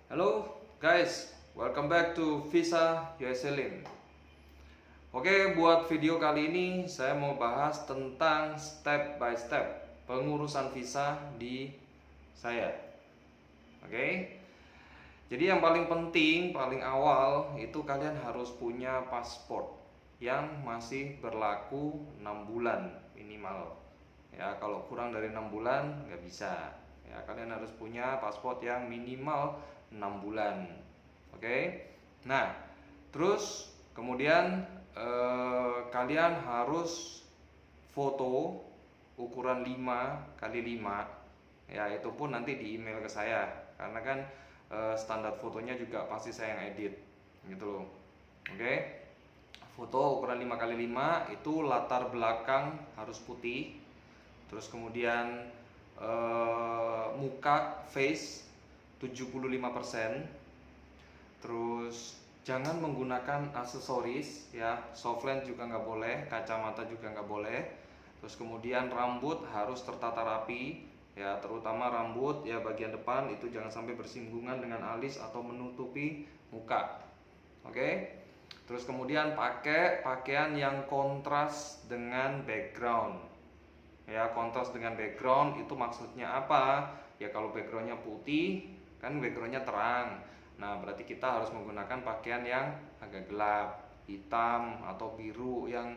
Halo guys, welcome back to Visa USA Link. Oke, buat video kali ini saya mau bahas tentang step by step pengurusan visa di saya. Oke. Jadi yang paling penting, paling awal itu kalian harus punya paspor yang masih berlaku 6 bulan minimal. Ya, kalau kurang dari 6 bulan nggak bisa. Ya, kalian harus punya paspor yang minimal 6 bulan. Oke. Nah, terus kemudian kalian harus foto ukuran 5 kali 5. Ya, itu pun nanti di email ke saya karena kan standar fotonya juga pasti saya yang edit gitu loh. Oke. Foto ukuran 5 kali 5 itu latar belakang harus putih. Terus kemudian muka face 75%. Terus jangan menggunakan aksesoris ya, softland juga nggak boleh, kacamata juga nggak boleh. Terus kemudian rambut harus tertata rapi ya, terutama rambut ya bagian depan itu jangan sampai bersinggungan dengan alis atau menutupi muka. Oke. Terus kemudian pakai pakaian yang kontras dengan background. Ya, kontras dengan background itu maksudnya apa? Ya kalau backgroundnya putih, kan backgroundnya terang. Nah, berarti kita harus menggunakan pakaian yang agak gelap, hitam atau biru yang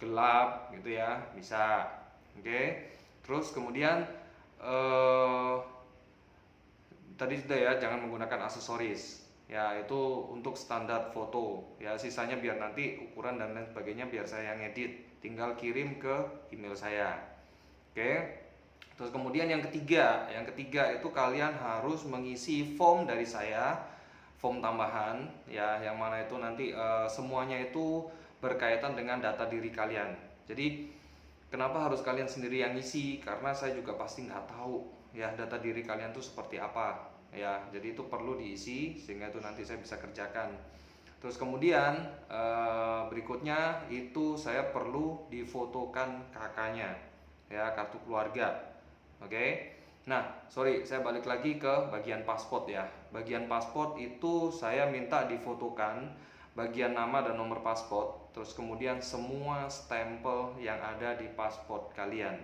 gelap gitu ya, bisa. Oke. Terus kemudian tadi sudah ya, jangan menggunakan aksesoris. Ya, itu untuk standar foto. Ya, sisanya biar nanti ukuran dan lain sebagainya biar saya yang edit. Tinggal kirim ke email saya. Oke. Terus kemudian yang ketiga itu kalian harus mengisi form dari saya, form tambahan ya, yang mana itu nanti semuanya itu berkaitan dengan data diri kalian. Jadi kenapa harus kalian sendiri yang ngisi? Karena saya juga pasti nggak tahu ya data diri kalian tuh seperti apa ya. Jadi itu perlu diisi sehingga itu nanti saya bisa kerjakan. Terus kemudian berikutnya itu saya perlu difotokan kakaknya ya, kartu keluarga. Oke. Nah, sorry, saya balik lagi ke bagian paspor ya. Bagian paspor itu saya minta difotokan bagian nama dan nomor paspor, terus kemudian semua stempel yang ada di paspor kalian.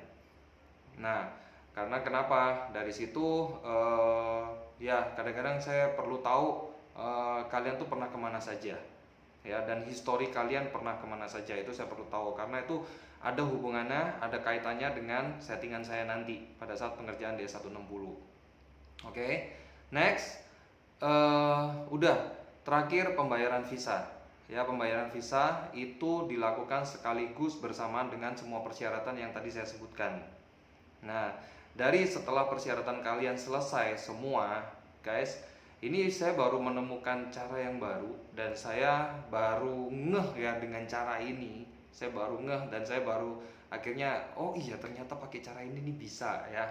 Nah, karena kenapa? Dari situ ya kadang-kadang saya perlu tahu kalian tuh pernah kemana saja ya, dan histori kalian pernah kemana saja itu saya perlu tahu karena itu ada hubungannya, ada kaitannya dengan settingan saya nanti pada saat pengerjaan D160. Oke. Next, udah terakhir pembayaran visa. Ya, pembayaran visa itu dilakukan sekaligus bersamaan dengan semua persyaratan yang tadi saya sebutkan. Nah, dari setelah persyaratan kalian selesai semua, guys, ini saya baru menemukan cara yang baru dan saya baru ngeh ya dengan cara ini. Saya baru ngeh dan saya baru akhirnya oh iya ternyata pakai cara ini nih bisa ya.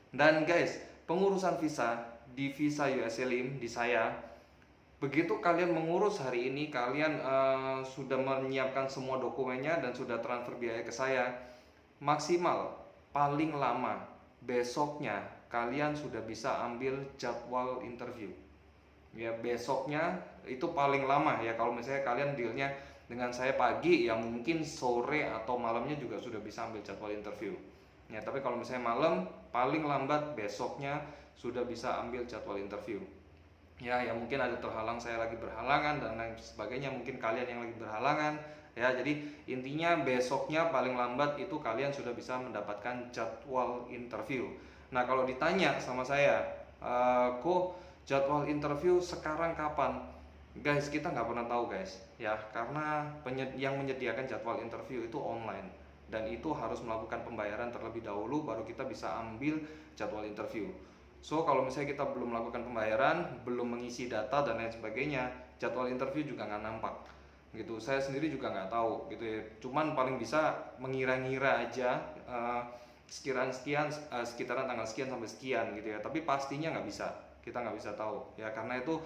Dan guys, pengurusan visa di Visa USA Link di saya, begitu kalian mengurus hari ini, kalian sudah menyiapkan semua dokumennya dan sudah transfer biaya ke saya, maksimal paling lama besoknya kalian sudah bisa ambil jadwal interview. Ya, besoknya itu paling lama ya, kalau misalnya kalian dealnya dengan saya pagi ya mungkin sore atau malamnya juga sudah bisa ambil jadwal interview ya, tapi kalau misalnya malam paling lambat besoknya sudah bisa ambil jadwal interview ya. Ya mungkin ada terhalang, saya lagi berhalangan dan lain sebagainya, mungkin kalian yang lagi berhalangan ya. Jadi intinya besoknya paling lambat itu kalian sudah bisa mendapatkan jadwal interview. Nah, kalau ditanya sama saya, kok jadwal interview sekarang kapan? Guys, kita nggak pernah tahu guys ya, karena yang menyediakan jadwal interview itu online dan itu harus melakukan pembayaran terlebih dahulu baru kita bisa ambil jadwal interview. So kalau misalnya kita belum melakukan pembayaran, belum mengisi data dan lain sebagainya, jadwal interview juga nggak nampak gitu. Saya sendiri juga nggak tahu gitu ya, cuman paling bisa mengira-ngira aja sekitaran sekian, sekitaran tanggal sekian sampai sekian gitu ya, tapi pastinya nggak bisa, kita nggak bisa tahu ya, karena itu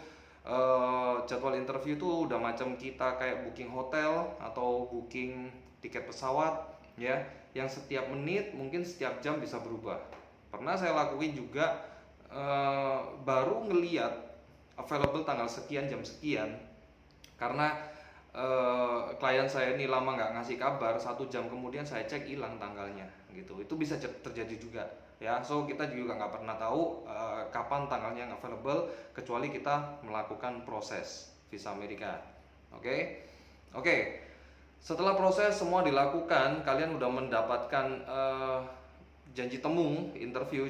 jadwal interview itu udah macam kita kayak booking hotel atau booking tiket pesawat ya, yang setiap menit mungkin setiap jam bisa berubah. Pernah saya lakuin juga, baru ngeliat available tanggal sekian jam sekian, karena klien saya ini lama nggak ngasih kabar, 1 jam kemudian saya cek hilang tanggalnya gitu. Itu bisa terjadi juga ya. So kita juga nggak pernah tahu kapan tanggalnya yang available, kecuali kita melakukan proses visa Amerika. Oke. Setelah proses semua dilakukan, kalian udah mendapatkan janji temu, interview,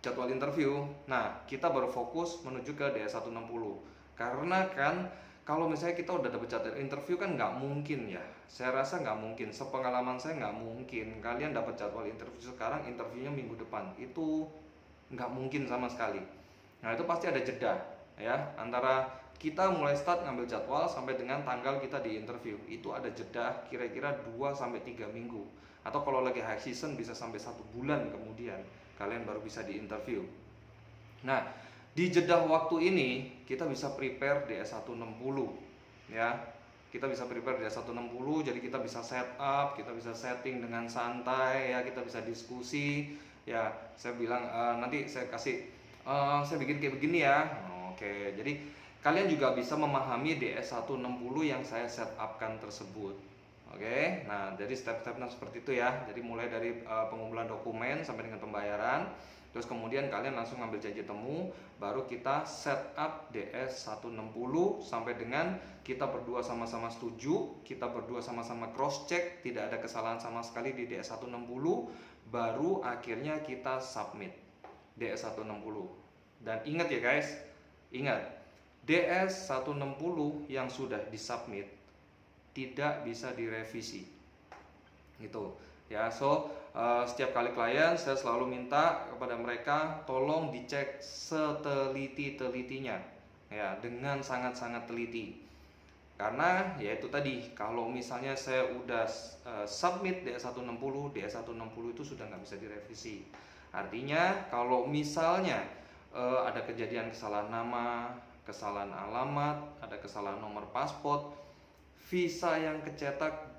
jadwal interview. Nah, kita baru fokus menuju ke DS160. Karena kan kalau misalnya kita udah dapet jadwal interview kan nggak mungkin ya. Saya rasa nggak mungkin. Sepengalaman saya nggak mungkin kalian dapat jadwal interview sekarang, interviewnya minggu depan. Itu nggak mungkin sama sekali. Nah, itu pasti ada jeda ya antara kita mulai start ngambil jadwal sampai dengan tanggal kita di interview. Itu ada jeda kira-kira 2-3 minggu. Atau kalau lagi high season bisa sampai 1 bulan kemudian kalian baru bisa di interview. Nah, di jeda waktu ini kita bisa prepare DS160 ya. Kita bisa prepare DS160, jadi kita bisa setup, kita bisa setting dengan santai ya, kita bisa diskusi ya. Saya bilang nanti saya kasih saya bikin kayak begini ya. Oke, jadi kalian juga bisa memahami DS160 yang saya setupkan tersebut. Oke, nah jadi step-stepnya seperti itu ya. Jadi mulai dari pengumpulan dokumen sampai dengan pembayaran. Terus kemudian kalian langsung ngambil janji temu, baru kita set up DS160 sampai dengan kita berdua sama-sama setuju, kita berdua sama-sama cross check, tidak ada kesalahan sama sekali di DS160, baru akhirnya kita submit DS160. Dan ingat ya guys, ingat DS160 yang sudah disubmit tidak bisa direvisi gitu ya. So setiap kali klien saya selalu minta kepada mereka tolong dicek seteliti-telitinya ya, dengan sangat-sangat teliti. Karena ya itu tadi, kalau misalnya saya udah submit DS160, DS160 itu sudah nggak bisa direvisi. Artinya kalau misalnya ada kejadian kesalahan nama, kesalahan alamat, ada kesalahan nomor paspor, visa yang kecetak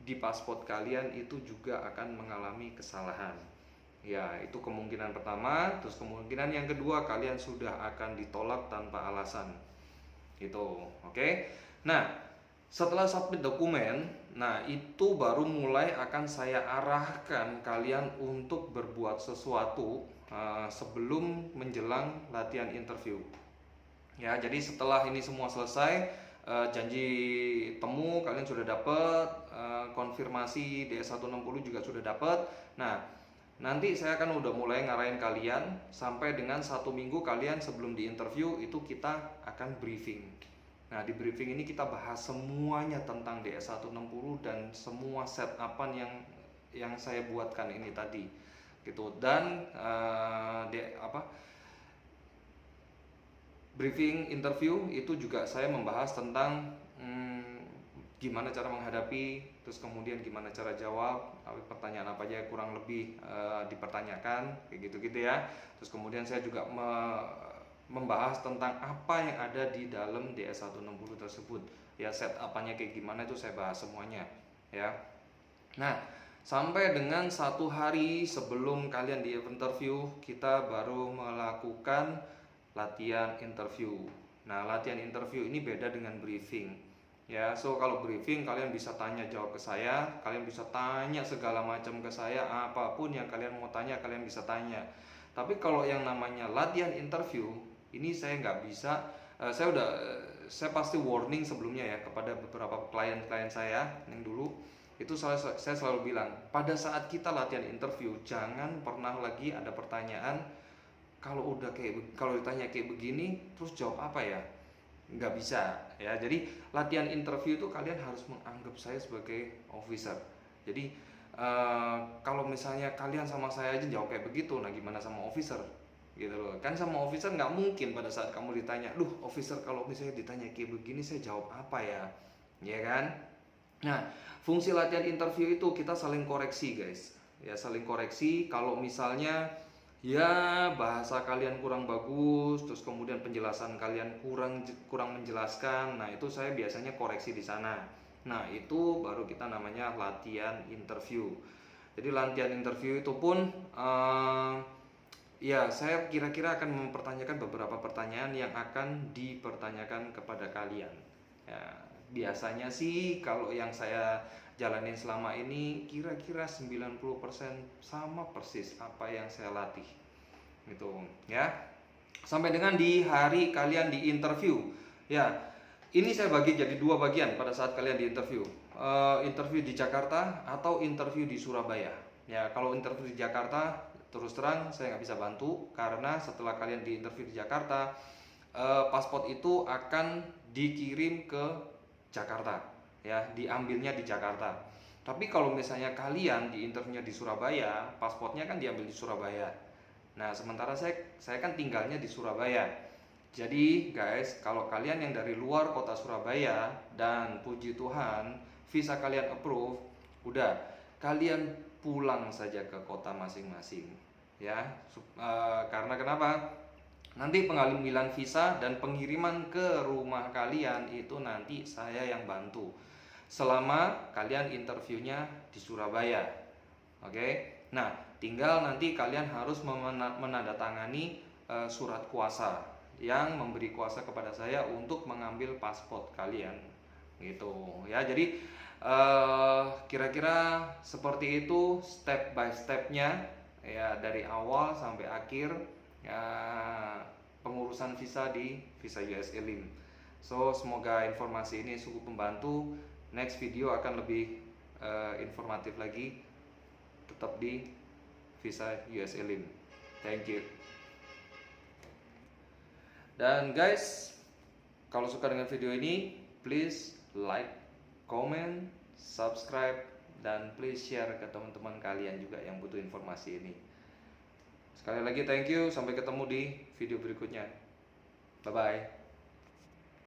di paspor kalian itu juga akan mengalami kesalahan. Ya, itu kemungkinan pertama. Terus kemungkinan yang kedua, kalian sudah akan ditolak tanpa alasan. Gitu, oke? Nah, setelah submit dokumen, nah itu baru mulai akan saya arahkan kalian untuk berbuat sesuatu sebelum menjelang latihan interview. Ya, jadi setelah ini semua selesai, janji temu kalian sudah dapat, konfirmasi DS160 juga sudah dapat. Nah, nanti saya akan udah mulai ngarahin kalian sampai dengan 1 minggu kalian sebelum di interview itu kita akan briefing. Nah, di briefing ini kita bahas semuanya tentang DS160 dan semua setupan yang saya buatkan ini tadi gitu. Dan briefing interview itu juga saya membahas tentang gimana cara menghadapi, terus kemudian gimana cara jawab, pertanyaan apa aja kurang lebih dipertanyakan, kayak gitu-gitu ya. Terus kemudian saya juga membahas tentang apa yang ada di dalam DS160 tersebut. Ya, setup-nya kayak gimana itu saya bahas semuanya ya. Nah, sampai dengan 1 hari sebelum kalian di interview, kita baru melakukan latihan interview. Nah, latihan interview ini beda dengan briefing. Ya, so kalau briefing kalian bisa tanya jawab ke saya, kalian bisa tanya segala macam ke saya, apapun yang kalian mau tanya kalian bisa tanya. Tapi kalau yang namanya latihan interview, ini saya nggak bisa. Saya pasti warning sebelumnya ya kepada beberapa klien-klien saya yang dulu itu saya selalu bilang, pada saat kita latihan interview jangan pernah lagi ada pertanyaan kalau ditanya kayak begini terus jawab apa ya. Nggak bisa ya. Jadi latihan interview itu kalian harus menganggap saya sebagai officer. Jadi kalau misalnya kalian sama saya aja jawab kayak begitu, nah gimana sama officer gitu loh. Kan sama officer nggak mungkin pada saat kamu ditanya, officer kalau misalnya ditanya kayak begini saya jawab apa ya, ya kan. Nah, fungsi latihan interview itu kita saling koreksi guys ya, saling koreksi. Kalau misalnya ya bahasa kalian kurang bagus, terus kemudian penjelasan kalian kurang menjelaskan, nah itu saya biasanya koreksi di sana. Nah, itu baru kita namanya latihan interview. Jadi latihan interview itu pun ya saya kira-kira akan mempertanyakan beberapa pertanyaan pertanyaan yang akan dipertanyakan kepada kalian. Ya, biasanya sih kalau yang saya jalanin selama ini kira-kira 90% sama persis apa yang saya latih gitu ya. Sampai dengan di hari kalian di interview ya, ini saya bagi jadi dua bagian pada saat kalian di interview. Interview di Jakarta atau interview di Surabaya ya. Kalau interview di Jakarta terus terang saya nggak bisa bantu, karena setelah kalian di interview di Jakarta, paspor itu akan dikirim ke Jakarta ya, diambilnya di Jakarta. Tapi kalau misalnya kalian di interviewnya di Surabaya, paspornya kan diambil di Surabaya. Nah, sementara saya kan tinggalnya di Surabaya. Jadi guys, kalau kalian yang dari luar kota Surabaya dan puji Tuhan visa kalian approve, udah kalian pulang saja ke kota masing-masing ya. Karena kenapa? Nanti pengambilan visa dan pengiriman ke rumah kalian itu nanti saya yang bantu selama kalian interviewnya di Surabaya. Oke. Nah, tinggal nanti kalian harus menandatangani surat kuasa yang memberi kuasa kepada saya untuk mengambil paspor kalian gitu ya. Jadi kira-kira seperti itu step by stepnya ya, dari awal sampai akhir ya, pengurusan visa di visa US ELIM. So semoga informasi ini cukup membantu. Next video akan lebih informatif lagi, tetap di visa US ELIM. Thank you. Dan guys, kalau suka dengan video ini, please like, comment, subscribe, dan please share ke teman-teman kalian juga yang butuh informasi ini. Sekali lagi thank you, sampai ketemu di video berikutnya. Bye bye.